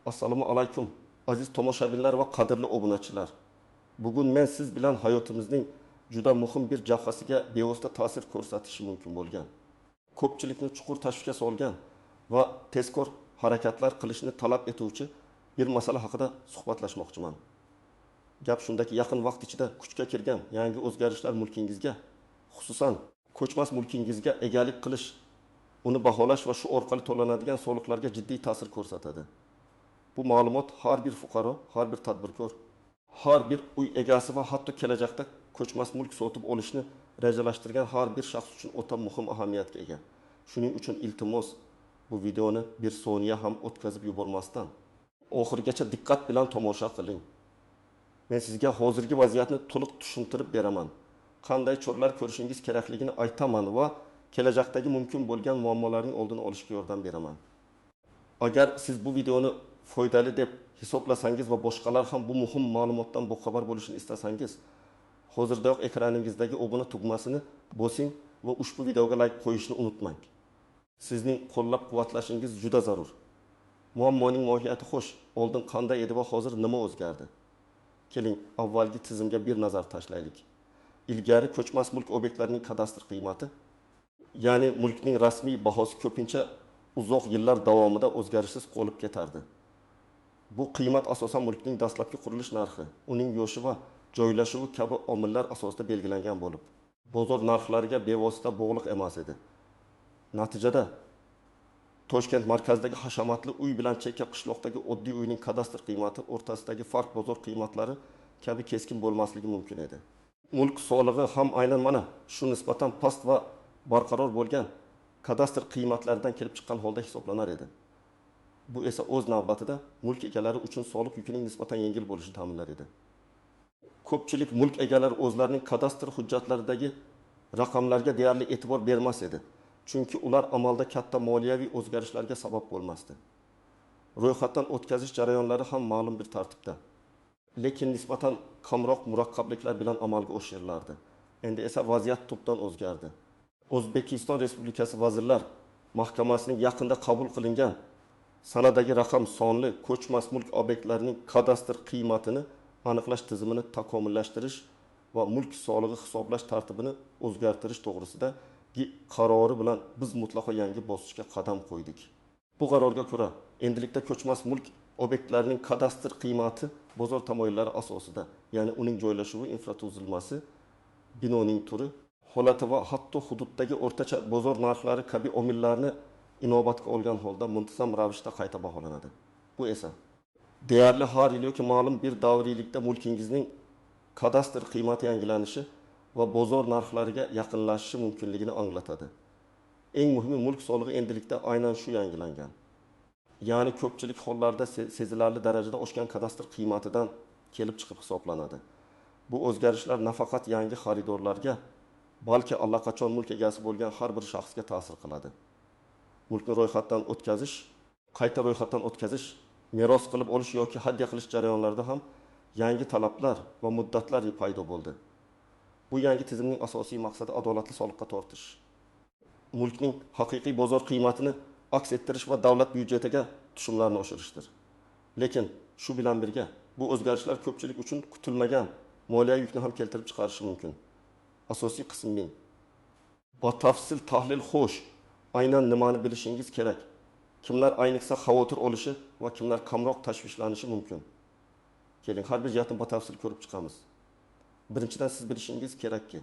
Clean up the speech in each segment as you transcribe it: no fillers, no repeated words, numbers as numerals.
Assalomu alaykum aziz tomoshabinlar va qadrli obunachilar. Bugun men siz bilan hayotimizning juda muhim bir jabhasiga bevosita ta'sir ko'rsatishi mumkin bo'lgan, ko'pchilikni chuqur tashvishga solgan va tezkor harakatlar qilishni talab etuvchi bir masala haqida suhbatlashmoqchiman. Gap shundaki, yaqin vaqt ichida kuchga kirgan yangi o'zgarishlar mulkingizga, xususan ko'chmas mulkingizga egalik qilish, uni baholash va shu orqali to'lanadigan soliqlarga jiddiy ta'sir ko'rsatadi. Bu ma'lumot har bir fuqaro, har bir tadbirkor, har bir uy egasi va hatto kelajakda ko'chmas mulk sotib olishni rejalashtirgan har bir shaxs uchun o'ta muhim ahamiyatga ega. Shuning uchun iltimos, bu videoni bir soniya ham o'tkazib yubormasdan oxirigacha diqqat bilan tomosha qiling. Men sizga hozirgi vaziyatni to'liq tushuntirib beraman. Qanday choralar ko'rishingiz kerakligini aytaman va kelajakdagi mumkin bo'lgan muammolarning oldini olishga yordam beraman. Agar siz bu videoni foydali deb hisoblasangiz va boshqalar ham bu muhim ma'lumotdan boxabar bo'lishini istasangiz, hozirdayoq ekraningizdagi obuna tugmasini bosing va ushbu videoga like qo'yishni unutmang. Sizning qo'llab-quvvatlashingiz juda zarur. Muammoning mohiyati xo'sh, oldin qanday edi va hozir nima o'zgardi? Keling, avvalgi tizimga bir nazar tashlaylik. Ilgari ko'chmas mulk obyektlarining kadastr qiymati, ya'ni mulkning rasmiy bahosi ko'pincha uzoq yillar davomida o'zgarishsiz qolib ketardi. Bu qiymat asosan mulkning dastlabki qurilish narxi, uning yoshi va joylashuvi kabi omillar asosida belgilangan bo'lib, bozor narxlariga bevosita bog'liq emas edi. Natijada Toshkent markazidagi hashamatli uy bilan chekka qishloqdagi oddiy uyning kadastr qiymati o'rtasidagi farq bozor qiymatlari kabi keskin bo'lmasligi mumkin edi. Mulk solig'i ham aynan mana shu nisbatan past va barqaror bo'lgan kadastr qiymatlaridan kelib chiqqan holda hisoblanar edi. Bu esa o'z navbatida mulk egalari uchun soliq yukining nisbatan yengil bo'lishini ta'minlar edi. Ko'pchilik mulk egalari o'zlarining kadastr hujjatlaridagi raqamlarga deyarli e'tibor bermas edi. Chunki ular amalda katta moliyaviy o'zgarishlarga sabab bo'lmasdi. Ro'yxatdan o'tkazish jarayonlari ham ma'lum bir tartibda, lekin nisbatan kamroq murakkabliklar bilan amalga oshirilardi. Endi esa vaziyat tubdan o'zgardi. O'zbekiston Respublikasi Vazirlar Mahkamasining yaqinda qabul qilingan sanadagi raqam sonli ko'chmas mulk obyektlarining kadastr qiymatini aniqlash tizimini takomillashtirish va mulk solig'i hisoblash tartibini o'zgartirish to'g'risidagi qarori bilan biz mutlaqo yangi bosqichga qadam qo'ydik. Bu qarorga ko'ra, endilikda ko'chmas mulk obyektlarining kadastr qiymati bozor tamoyillari asosida, ya'ni uning joylashuvi, infratuzilmasi, binoning turi, holati va hatto hududdagi o'rtacha bozor narxlari kabi omillarni inobatga olgan holda muntazam ravishda qayta baholanadi. Bu esa deyarli har yil yoki ma'lum bir davriylikda mulkingizning kadastr qiymati yangilanishi va bozor narxlariga yaqinlashishi mumkinligini anglatadi. Eng muhimi, mulk solig'i endilikda aynan shu yangilangan. Ya'ni ko'pchilik hollarda sezilarli darajada oshgan kadastr qiymatidan kelib chiqib hisoblanadi. Bu o'zgarishlar nafaqat yangi xaridorlarga, balki allaqachon mulk egasi bo'lgan har bir shaxsga ta'sir qiladi. Mulkni ro'yxatdan o'tkazish, qayta ro'yxatdan o'tkazish, meros qilib olish yoki hadya qilish jarayonlarida ham yangi talablar va muddatlar paydo bo'ldi. Bu yangi tizimning asosiy maqsadi adolatli soliqqa tortish, mulkning haqiqiy bozor qiymatini aks ettirish va davlat byudjetiga tushumlarni oshirishdir. Lekin shu bilan birga bu o'zgarishlar ko'pchilik uchun kutilmagan moliyaviy yukni ham keltirib chiqarishi mumkin. Asosiy qismning batafsil tahlil xo'sh, aynan nimani bilishingiz kerak. Kimlar ayniqsa xavotir olishi va kimlar kamroq tashvishlanishi mumkin. Keling, har bir jihatni batafsil ko'rib chiqamiz. Birinchidan, siz bilishingiz kerakki,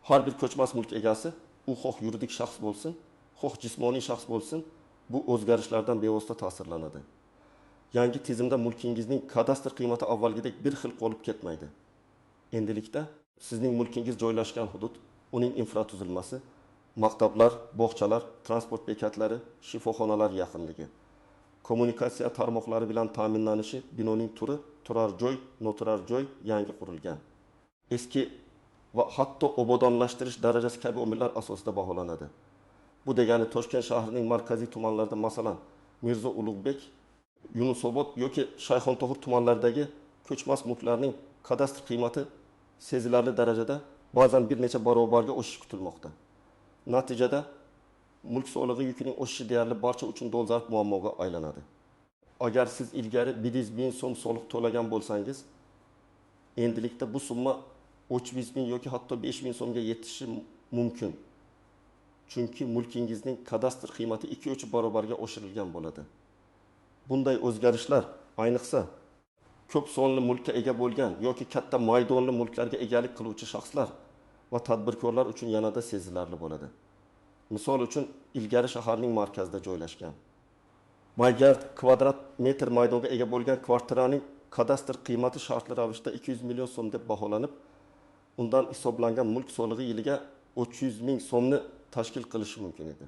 har bir ko'chmas mulk egasi, u xoh yuridik shaxs bo'lsin, xoh jismoniy shaxs bo'lsin, bu o'zgarishlardan bevosita ta'sirlanadi. Yangi tizimda mulkingizning kadastr qiymati avvalgidek bir xil qolib ketmaydi. Endilikda sizning mulkingiz joylashgan hudud, uning infratuzilmasi, maktablar, bog'chalar, transport bekatlari, shifoxonalar yaqinligi, kommunikatsiya tarmoqlari bilan ta'minlanishi, binoning turi, turar joy, noturar joy yangi qurilgan, eski va hatto obodonlashtirish darajasi kabi omillar asosida baholanadi. Bu degani Toshkent shahrining markaziy tumanlarida, masalan, Mirzo Ulug'bek, Yunusobod yoki Shayxontohur tumanlaridagi ko'chmas mulklarning kadastr qiymati sezilarli darajada, ba'zan bir necha barobarga o'sishi kutilmoqda. Natijada mulk solig'i yukining o'sishi deyarli barcha uchun dolzarb muammoga aylanadi. Agar siz ilgari 100 ming so'm soliq to'lagan bo'lsangiz, endilikda bu summa 300 ming yoki hatto 5 ming so'mga yetishi mumkin. Chunki mulkingizning kadastr qiymati 2-3 barobarga oshirilgan bo'ladi. Bunday o'zgarishlar ayniqsa ko'p sonli mulkka ega bo'lgan yoki katta maydonli mulklarga egalik qiluvchi shaxslar va tadbirkorlar uchun yanada sezilarli bo'ladi. Misol uchun, ilgari shaharning markazida joylashgan Maygard kvadrat metr maydonga ega bo'lgan kvartiraning kadastr qiymati shartli ravishda 200 million so'm deb baholanib, undan hisoblangan mulk solig'i yiliga 300 ming so'mni tashkil qilishi mumkin edi.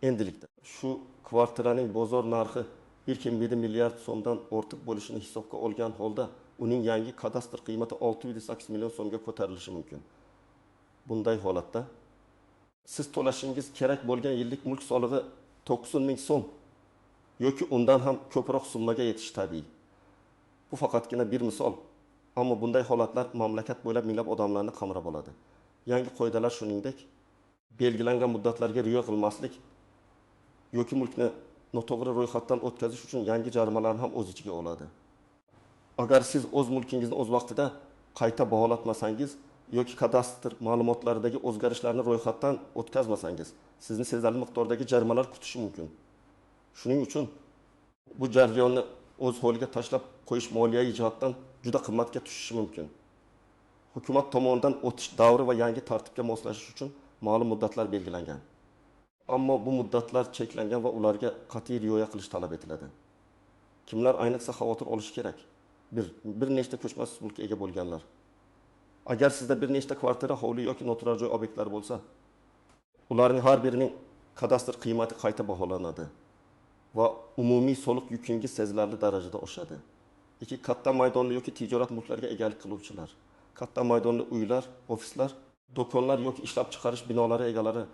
Endilikda shu kvartiraning bozor narxi 1,7 milliard so'mdan ortiq bo'lishini hisobga olgan holda, uning yangi kadastr qiymati 608 million so'mga ko'tarilishi mumkin. Bunday holatda siz to'lashingiz kerak bo'lgan yillik mulk solig'i 90 ming so'm yoki undan ham ko'proq summaga yetishi tabiiy. Bu faqatgina bir misol, ammo bunday holatlar mamlakat bo'ylab minglab odamlarni qamrab oladi. Yangi qoidalar shuningdek, belgilangan muddatlarga rioya qilmaslik yoki mulkni noto'g'ri ro'yxatdan o'tkazish uchun yangi jarimalarni ham o'z ichiga oladi. Agar siz o'z mulkingizni o'z vaqtida qayta baholatmasangiz yoki kadastr ma'lumotlaridagi o'zgarishlarni ro'yxatdan o'tkazmasangiz, sizni sezilarli miqdordagi jarimalar kutishi mumkin. Shuning uchun bu jarayonni o'z holiga tashlab qo'yish moliyaviy jihatdan juda qimmatga tushishi mumkin. Hukumat tomonidan o'tish davri va yangi tartibga moslashish uchun ma'lum muddatlar belgilangan. Ammo bu muddatlar cheklangan va ularga qat'iy rioya qilish talab etiladi. Kimlar ayniqsa xavotir olishi kerak? Bir nechta ko'chmas mulkka ega bo'lganlar. Agar sizda bir nechta kvartira, hovli yoki noturar joy obyektlari bo'lsa, ularning har birining kadastr qiymati qayta baholanadi va umumiy soliq yukingiz sezilarli darajada oshadi. Katta maydonli yoki tijorat mulklariga egalik qiluvchilar, katta maydonli uylar, ofislar, do'konlar yoki ishlab chiqarish binolari egalari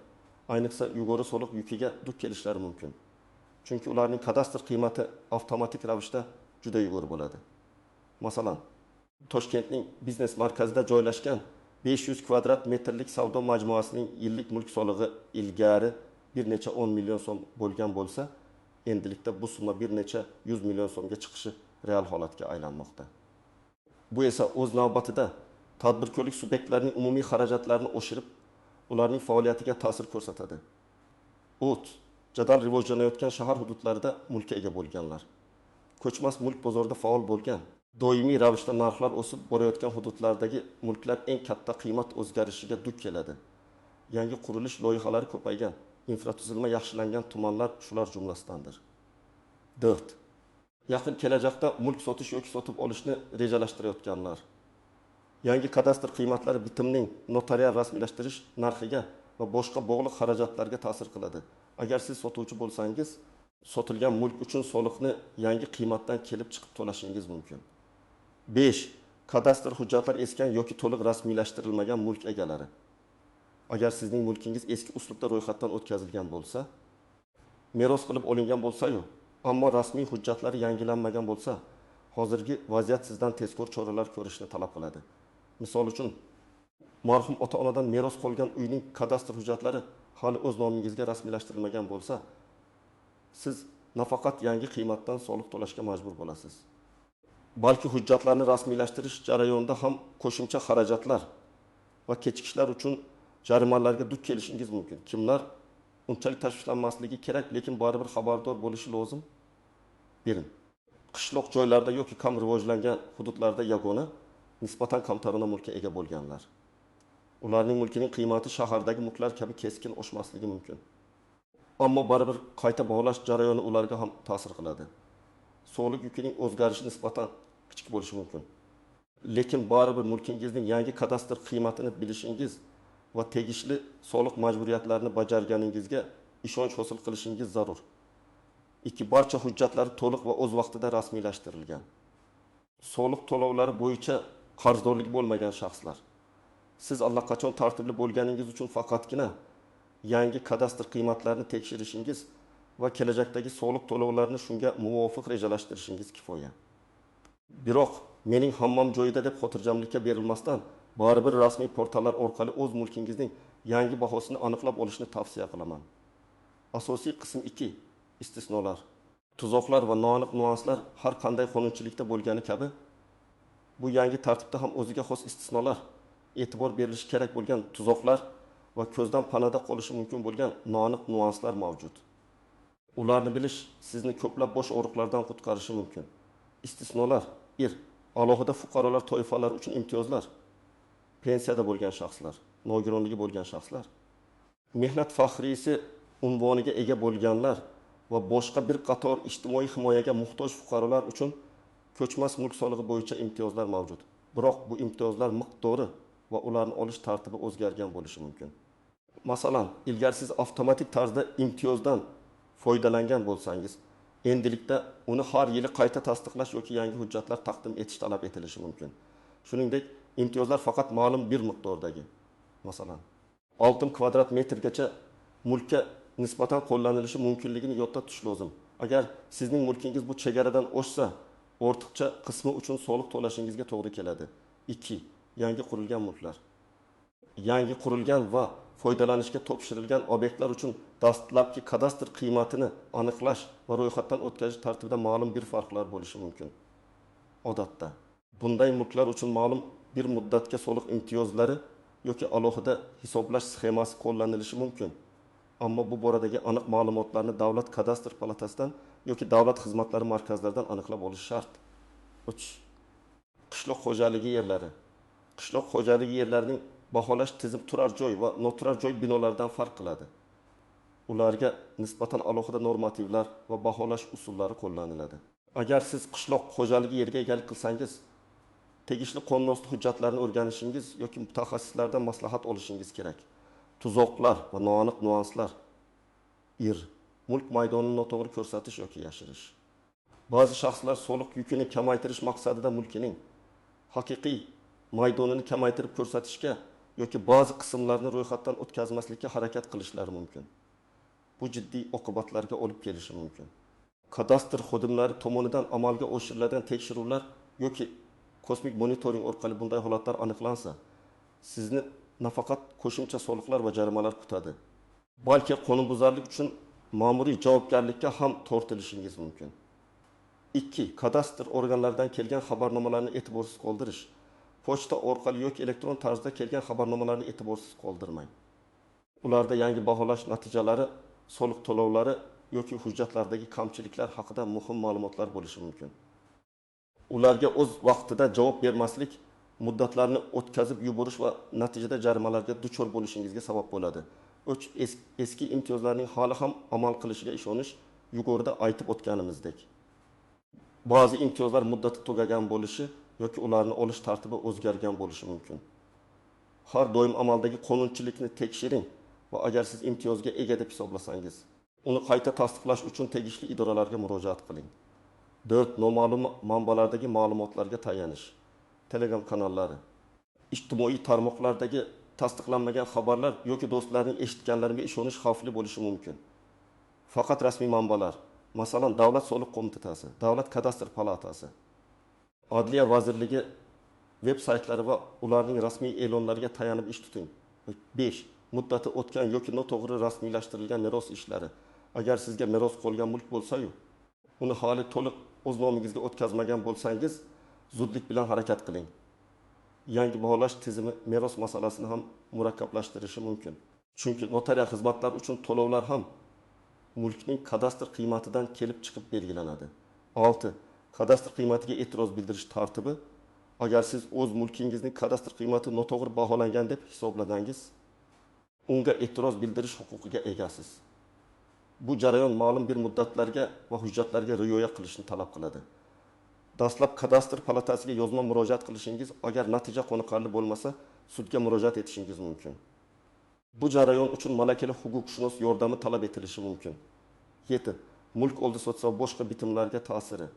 ayniqsa yuqori soliq yukiga duch kelishlari mumkin. Chunki ularning kadastr qiymati avtomatik ravishda juda yuqori bo'ladi. Masalan, Toshkentning biznes markazida joylashgan 500 kvadrat metrlik savdo majmuasining yillik mulk solig'i ilgari bir necha 10 million so'm bo'lgan bo'lsa, endilikda bu summa bir necha 100 million so'mga chiqishi real holatga aylanmoqda. Bu esa o'z navbatida tadbirkorlik subyektlarining umumiy xarajatlarini oshirib, ularning faoliyatiga ta'sir ko'rsatadi. Jadal rivojlanayotgan shahar hududlarida mulkka ega bo'lganlar, ko'chmas mulk bozorida faol bo'lgan, doimiy ravishda narxlar o'sib borayotgan hududlardagi mulklar eng katta qiymat o'zgarishiga duch keladi. Yangi qurilish loyihalari ko'paygan, infratuzilma yaxshilangan tumanlar shular jumlasidandir. 4. Yaqin kelajakda mulk sotish yoki sotib olishni rejalashtirayotganlar. Yangi kadastr qiymatlari bitimning notarial rasmiylashtirish narxiga va boshqa bog'liq xarajatlarga ta'sir qiladi. Agar siz sotuvchi bo'lsangiz, sotilgan mulk uchun soliqni yangi qiymatdan kelib chiqib to'lashingiz mumkin. 5. Kadastr hujjatlari esgan yoki to'liq rasmiylashtirilmagan mulk egalari. Agar sizning mulkingiz eski uslubda ro'yxatdan o'tkazilgan bo'lsa, meros qilib olingan bo'lsa-yu, ammo rasmiy hujjatlari yangilanmagan bo'lsa, hozirgi vaziyat sizdan tezkor choralar ko'rishni talab qiladi. Misol uchun, marhum ota-onadan meros qolgan uyning kadastr hujjatlari hali o'z nomingizga rasmiylashtirilmagan bo'lsa, siz nafaqat yangi qiymatdan soliq to'lashga majbur bo'lasiz, balki hujjatlarni rasmiylashtirish jarayonida ham qo'shimcha xarajatlar va kechikishlar uchun jarimalarga duch kelishingiz mumkin. Kimlar unchalik tashvishlanmasligi kerak, lekin baribir xabardor bo'lishi lozim. 1. Qishloq joylarda yoki kam rivojlangan hududlarda yagona, nisbatan kamtarona mulkka ega bo'lganlar. Ularning mulkining qiymati shahardagi mulklar kabi keskin oshmasligi mumkin. Ammo baribir qayta baholash jarayoni ularga ham ta'sir qiladi. Soliq yukining o'zgarishi nisbatan kichik bo'lishi mumkin. Lekin baribir mulkingizning yangi kadastr qiymatini bilishingiz va tegishli soliq majburiyatlarini bajarganingizga ishonch hosil qilishingiz zarur. 2. Barcha hujjatlar to'liq va o'z vaqtida rasmiylashtirilgan. Soliq to'lovlari bo'yicha qarzdorlik bo'lmagan shaxslar. Siz allaqachon tartibli bo'lganingiz uchun faqatgina yangi kadastr qiymatlarini tekshirishingiz va kelajakdagi soliq to'lovlarini shunga muvofiq rejalashtirishingiz kifoya. Biroq mening hammam joyida deb xotirjamlikka berilmasdan, baribir rasmiy portallar orqali o'z mulkingizning yangi bahosini aniqlab olishni tavsiya qilaman. Asosiy qism 2. Istisnolar. tuzoqlar va noaniq nuanslar har qanday qonunchilikda bo'lgani kabi bu yangi tartibda ham o'ziga xos istisnolar, e'tibor berilishi kerak bo'lgan tuzoqlar va ko'zdan panada qolishi mumkin bo'lgan noaniq nuanslar mavjud. Ularni bilish sizni ko'plab bosh og'riqlardan qutqarishi mumkin. Istisnolar: alohida fuqarolar toifalari uchun imtiyozlar, pensiyada bo'lgan shaxslar, nogironligi bo'lgan shaxslar, mehnat faxriysi unvoniga ega bo'lganlar va boshqa bir qator ijtimoiy himoyaga muhtoj fuqarolar uchun ko'chmas mulk solig'i bo'yicha imtiyozlar mavjud. Biroq bu imtiyozlar miqdori va ularni olish tartibi o'zgargan bo'lishi mumkin. Masalan, ilgari siz avtomatik tarzda imtiyozdan foydalangan bo'lsangiz, endilikda uni har yili qayta tasdiqlash yoki yangi hujjatlar taqdim etish talab etilishi mumkin. Shuningdek, imtiyozlar faqat ma'lum bir miqdordagi, masalan, 6 kvadrat metrgacha mulkka nisbatan qo'llanilishi mumkinligini yodda tutish lozim. Agar sizning mulkingiz bu chegaradan oshsa, ortiqcha qismi uchun soliq to'lashingizga to'g'ri keladi. 2. Yangi qurilgan mulklar. Yangi qurilgan va foydalanishga topshirilgan obyektlar uchun dastlabki kadastr qiymatini aniqlash va ro'yxatdan o'tkazish tartibida ma'lum bir farqlar bo'lishi mumkin. Odatda bunday mulklar uchun ma'lum bir muddatga soliq imtiyozlari yoki alohida hisoblash sxemasi qo'llanilishi mumkin. Ammo bu boradagi aniq ma'lumotlarni Davlat kadastr palatasidan yoki davlat xizmatlari markazlaridan aniqlab olish shart. 3. Qishloq xo'jaligi yerlari. Qishloq xo'jaligi yerlarining baholash tizim turar joy va noturar joy binolaridan farq qiladi. Ularga nisbatan alohida normativlar va baholash usullari qo'llaniladi. Agar siz qishloq xo'jaligi yeriga egalik qilsangiz, tegishli qonunosti hujjatlarini o'rganishingiz yoki mutaxassislardan maslahat olishingiz kerak. Tuzoqlar va noaniq nuanslar. Mulk maydonini noto'g'ri ko'rsatish yoki yashirish. Ba'zi shaxslar soliq yukini kamaytirish maqsadida mulkining haqiqiy maydonini kamaytirib ko'rsatishga yoki ba'zi qismlarni ro'yxatdan o'tkazmaslikka harakat qilishlari mumkin. Bu jiddiy oqibatlarga olib kelishi mumkin. Kadastr xodimlari tomonidan amalga oshiriladigan tekshiruvlar yoki kosmik monitoring orqali bunday holatlar aniqlansa, sizni nafaqat qo'shimcha soliqlar va jarimalar kutadi, balki qonunbuzarlik uchun ma'muriy javobgarlikka ham tortilishingiz mumkin. 2. Kadastr organlaridan kelgan xabarnomalarni e'tiborsiz qoldirish. Pochta orqali yoki elektron tarzda kelgan xabarnomalarni e'tiborsiz qoldirmang. Ularda yangi baholash natijalari, soliq to'lovlari yoki hujjatlardagi kamchiliklar haqida muhim ma'lumotlar bo'lishi mumkin. Ularga o'z vaqtida javob bermaslik muddatlarni o'tkazib yuborish va natijada jarimalarga duchor bo'lishingizga sabab bo'ladi. 3. Eski imtiyozlarning hali ham amal qilishiga ishonish, yuqorida aytib o'tganimizdek. Ba'zi imtiyozlar muddati tugagan bo'lishi yoki ularni olish tartibi o'zgargan bo'lishi mumkin. Har doim amaldagi qonunchilikni tekshiring va agar siz imtiyozga ega deb hisoblasangiz, uni qayta tasdiqlash uchun tegishli idoralarga murojaat qiling. 4. Noma'lum manbalardagi ma'lumotlarga tayanish. Telegram kanallari, ijtimoiy tarmoqlardagi tasdiqlanmagan xabarlar yoki do'stlarning eshitganlariga ishonish xavfli bo'lishi mumkin. Faqat rasmiy manbalar, masalan, Davlat soliq qo'mitasi, Davlat kadastr palatasi, Adliya vazirligi veb saytlari va ularning rasmiy e'lonlariga tayanib ish tuting. 5. Muddati o'tgan yoki noto'g'ri rasmiylashtirilgan meros ishlari. Agar sizga meros qolgan mulk bo'lsa-yu, uni hali to'liq o'z nomingizga o'tkazmagan bo'lsangiz, zudlik bilan harakat qiling. Yangi baholash tizimi meros masalasini ham murakkablashtirishi mumkin. Chunki notarial xizmatlar uchun to'lovlar ham mulkning kadastr qiymatidan kelib chiqib belgilanadi. 6. Kadastr qiymatiga e'tiroz bildirish tartibi. Agar siz o'z mulkingizning kadastr qiymati noto'g'ri baholangan deb hisoblasangiz, unga e'tiroz bildirish huquqiga egasiz. Bu jarayon ma'lum bir muddatlarga va hujjatlarga rioya qilishni talab qiladi. Dastlab kadastr palatasiga yozma murojaat qilishingiz, agar natija qoniqarli bo'lmasa, sudga murojaat etishingiz mumkin. Bu jarayon uchun malakali huquqshunos yordami talab etilishi mumkin. 7. Mulk oldi sotsa va boshqa bitimlarga ta'siri.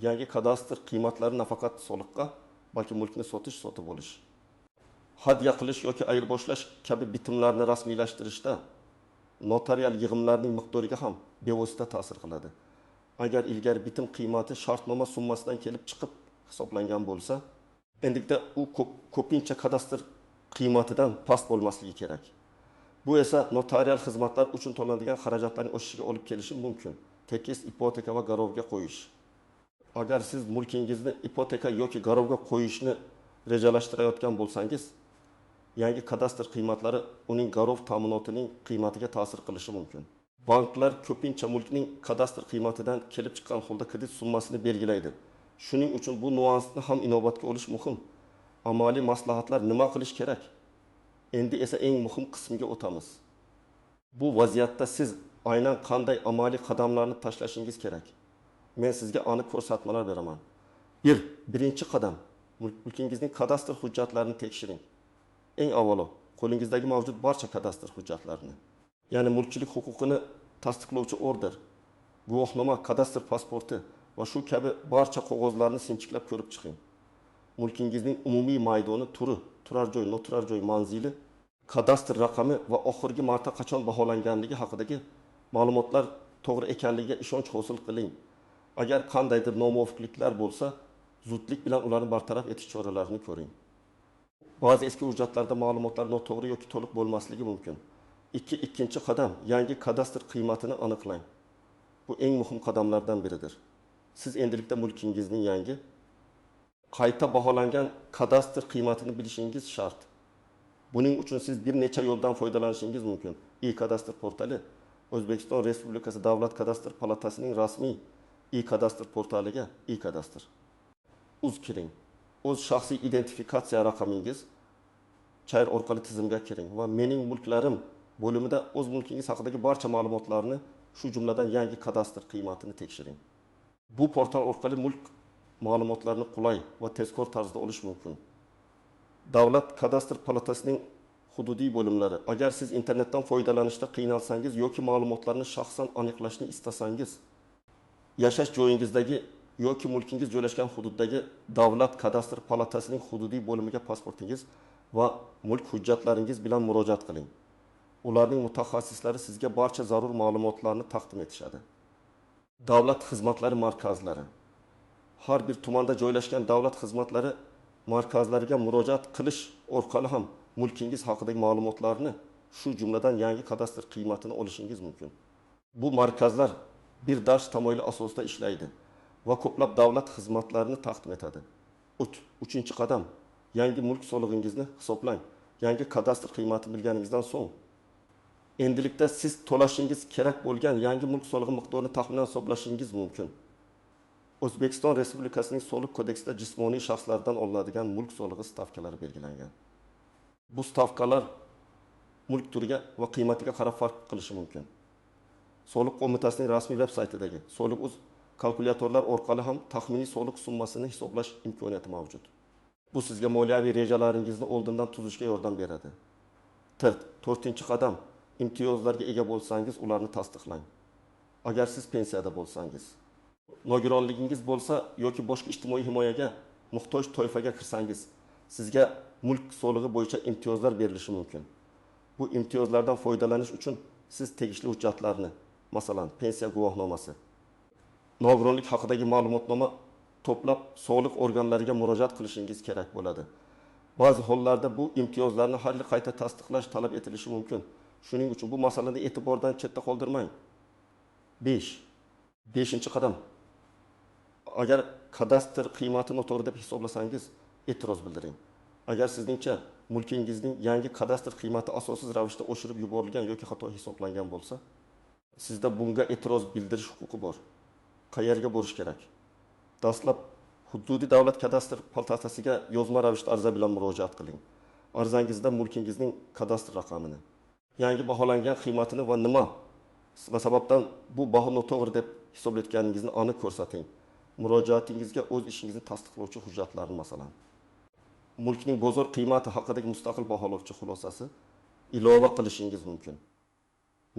Yangi kadastr qiymatlari nafaqat soliqqa, balki mulkni sotib olish, hadya qilish yoki ayirboshlash kabi bitimlarni rasmiylashtirishda notarial yig'imlarning miqdoriga ham bevosita ta'sir qiladi. Agar ilgari bitim qiymati shartnoma summasidan kelib chiqib hisoblangan bo'lsa, endilikda u ko'pincha kadastr qiymatidan past bo'lmasligi kerak. Bu esa notarial xizmatlar uchun to'lanadigan xarajatlarning oshishiga olib kelishi mumkin. tekis ipoteka va garovga qo'yish. Agar siz mulkingizni ipoteka yoki garovga qo'yishni rejalashtirayotgan bo'lsangiz, yangi kadastr qiymatlari uning garov ta'minotining qiymatiga ta'sir qilishi mumkin. Banklar ko'pincha mulkning kadastr qiymatidan kelib chiqqan holda kredit summasini belgilaydi. Shuning uchun bu nuansni ham inobatga olish muhim. Amaliy maslahatlar nima qilish kerak? Endi esa eng muhim qismiga o'tamiz. Bu vaziyatda siz aynan qanday amaliy qadamlarni tashlashingiz kerak? Men sizga aniq ko'rsatmalar beraman. Birinchi qadam, mulkingizning kadastr hujjatlarini tekshiring. Eng avvalo, qo'lingizdagi mavjud barcha kadastr hujjatlarini, ya'ni mulkchilik huquqini tasdiqlovchi order, guvohnoma, kadastr pasporti va shu kabi barcha qog'ozlarni sinchiklab ko'rib chiqing. Mulkingizning umumiy maydoni, turi, turar joy, noturar joy manzili, kadastr raqami va oxirgi marta qachon baholanganligi haqidagi ma'lumotlar to'g'ri ekanligiga ishonch hosil qiling. Agar qandaydir nomuvofiqliklar bo'lsa, zudlik bilan ularni bartaraf etish choralarini ko'ring. Ba'zi eski hujjatlarda ma'lumotlar noto'g'ri yoki to'liq bo'lmasligi mumkin. Ikkinchi qadam, yangi kadastr qiymatini aniqlang. Bu eng muhim qadamlardan biridir. Siz endilikda mulkingizning yangi qayta baholangan kadastr qiymatini bilishingiz shart. Buning uchun siz bir necha yo'ldan foydalanishingiz mumkin. E-kadastr portali, O'zbekiston Respublikasi Davlat kadastr palatasining rasmiy e-kadastr portaliga e-kadastr. Kiring. O'z shaxsiy identifikatsiya raqamingiz chayr orqali tizimga kiring va mening mulklarim bo'limida o'z mulkingiz haqidagi barcha ma'lumotlarni, shu jumladan yangi kadastr qiymatini tekshiring. Bu portal orqali mulk ma'lumotlarini qulay va tezkor tarzda olish mumkin. Davlat kadastr palatasining hududiy bo'limlari. Agar siz internetdan foydalanishda qiynalsangiz yoki ma'lumotlarni shaxsan aniqlashni istasangiz, yashash joyingizdagi yoki mulkingiz joylashgan hududdagi Davlat kadastr palatasining hududiy bo'limiga pasportingiz va mulk hujjatlaringiz bilan murojaat qiling. Ularning mutaxassislari sizga barcha zarur ma'lumotlarni taqdim etishadi. Davlat xizmatlari markazlari. Har bir tumanda joylashgan davlat xizmatlari markazlariga murojaat qilish orqali ham mulkingiz haqidagi ma'lumotlarni, shu jumladan yangi kadastr qiymatini olishingiz mumkin. Bu markazlar bir dars tamoyili asosida ishlaydi va ko'plab davlat xizmatlarini taqdim etadi. Uchinchi qadam, yangi mulk solig'ingizni hisoblang. Yangi kadastr qiymatini bilganingizdan so'ng, endilikda siz to'lashingiz kerak bo'lgan yangi mulk solig'i miqdorini taxminan hisoblashingiz mumkin. O'zbekiston Respublikasining Soliq kodeksida jismoniy shaxslardan olinadigan mulk solig'i stavkalari belgilangan. Bu stavkalar mulk turiga va qiymatiga qarab farq qilishi mumkin. Soliq qo'mitasining rasmiy veb-saytidagi Soliq.uz kalkulyatorlar orqali ham taxminiy soliq summasini hisoblash imkoniyati mavjud. Bu sizga moliyaviy rejalaringizni oldindan tuzishga yordam beradi. To'rtinchi qadam, imtiyozlarga ega bo'lsangiz, ularni tasdiqlang. Agar siz pensiyada bo'lsangiz, nogironligingiz bo'lsa yoki boshqa ijtimoiy himoyaga muhtoj toifaga kirsangiz, sizga mulk solig'i bo'yicha imtiyozlar berilishi mumkin. Bu imtiyozlardan foydalanish uchun siz tegishli hujjatlarni, masalan, pensiya guvohnomasi, nogironlik haqidagi ma'lumotnoma to'plab soliq organlariga murojaat qilishingiz kerak bo'ladi. Ba'zi hollarda bu imtiyozlarni har yil qayta tasdiqlash talab etilishi mumkin. Shuning uchun bu masalani e'tibordan chetda qoldirmang. 5. qadam. Agar kadastr qiymatini noto'g'ri deb hisoblasangiz, e'tiroz bildiring. Agar sizningcha mulkingizning yangi kadastr qiymati asossiz ravishda oshirib yuborilgan yoki xato hisoblangan bo'lsa, sizda bunga e'tiroz bildirish huquqi bor. Qayerga borish kerak? Dastlab hududiy davlat kadastr palatasiga yozma ravishda ariza bilan murojaat qiling. Arizangizda mulkingizning kadastr raqamini, yangi baholangan qiymatini va nima sababdan bu baho noto'g'ri deb hisoblayotganingizni aniq ko'rsating. Murojaatingizga o'z ishingizni tasdiqlovchi hujjatlarni, masalan, mulkning bozor qiymati haqidagi mustaqil baholovchi xulosasi ilova qilishingiz mumkin.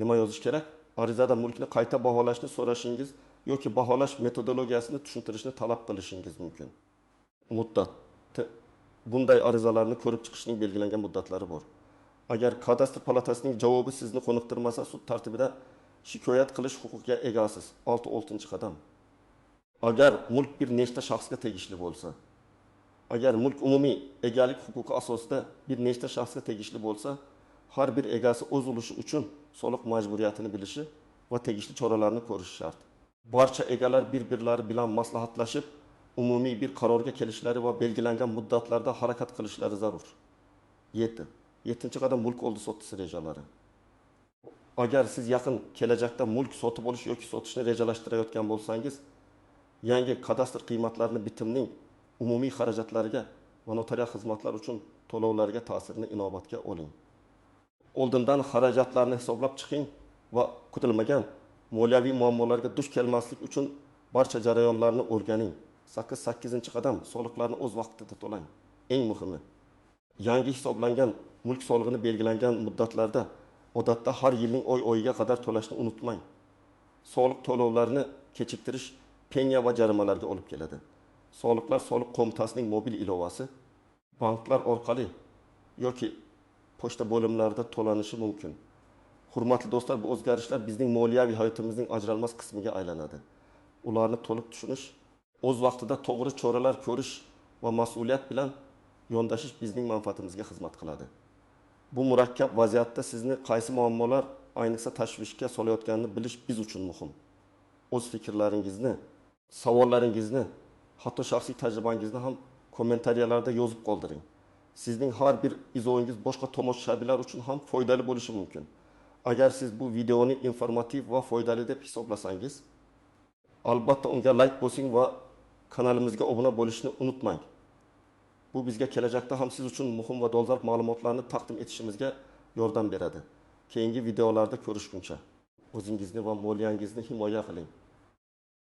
Nima yozish kerak? Arizada mulkni qayta baholashni so'rashingiz yoki baholash metodologiyasini tushuntirishni talab qilishingiz mumkin. Muddat. Bunday arizalarni ko'rib chiqishning belgilangan muddatlari bor. Agar kadastr palatasining javobi sizni qoniqtirmasa, sud tartibida shikoyat qilish huquqiga egasiz. 6. qadam. Agar mulk bir nechta shaxsga tegishli bo'lsa, agar mulk umumiy egalik huquqi asosida bir nechta shaxsga tegishli bo'lsa, har bir egasi o'z ulushi uchun soliq majburiyatini bilishi va tegishli choralarni ko'rishi shart. Barcha egalar bir-birlari bilan maslahatlashib, umumiy bir qarorga kelishlari va belgilangan muddatlarda harakat qilishlari zarur. 7. 7. qadam mulk oldi sotisi rejalari. Agar siz yaqin kelajakda mulk sotib olish yoki sotishni rejalashtirayotgan bo'lsangiz, yangi kadastr qiymatlarini bitimning umumiy xarajatlariga va notarial xizmatlar uchun to'lovlarga ta'sirini inobatga oling. Oldindan xarajatlarni hisoblab chiqing va kutilmagan moliyaviy muammolarga duch kelmaslik uchun barcha jarayonlarni o'rganing. 8. qadam soliqlarni o'z vaqtida to'lang. Eng muhimi, yangi hisoblangan mulk solig'ini belgilangan muddatlarda odatda har yilning oy-oyiga qadar to'lashni unutmang. Soliq to'lovlarini kechiktirish penya va jarimalarga olib keladi. Soliqlar soliq qo'mitasining mobil ilovasi banklar orqali yoki pochta bo'limlarida to'lanishi mumkin. Hurmatli do'stlar, bu o'zgarishlar bizning moliyaviy hayotimizning ajralmas qismiga aylanadi. Ularni to'liq tushunish, o'z vaqtida to'g'ri choralar ko'rish va mas'uliyat bilan yondashish bizning manfaatimizga xizmat qiladi. Bu murakkab vaziyatda sizni qaysi muammolar ayniqsa tashvishga solayotganini bilish biz uchun muhim. O'z fikrlaringizni, savollaringizni, hatto shaxsiy tajribangizni ham kommentariyalarda yozib qoldiring. Sizning har bir izohingiz boshqa tomoshabinlar uchun ham foydali bo'lishi mumkin. Agar siz bu videoni informativ va foydali deb hisoblasangiz, albatta unga like bosing va kanalimizga obuna bo'lishni unutmang. Bu bizga kelajakda ham siz uchun muhim va dolzarb ma'lumotlarni taqdim etishimizga yordam beradi. Keyingi videolarda ko'rishguncha o'zingizni va moliyangizni himoya qiling.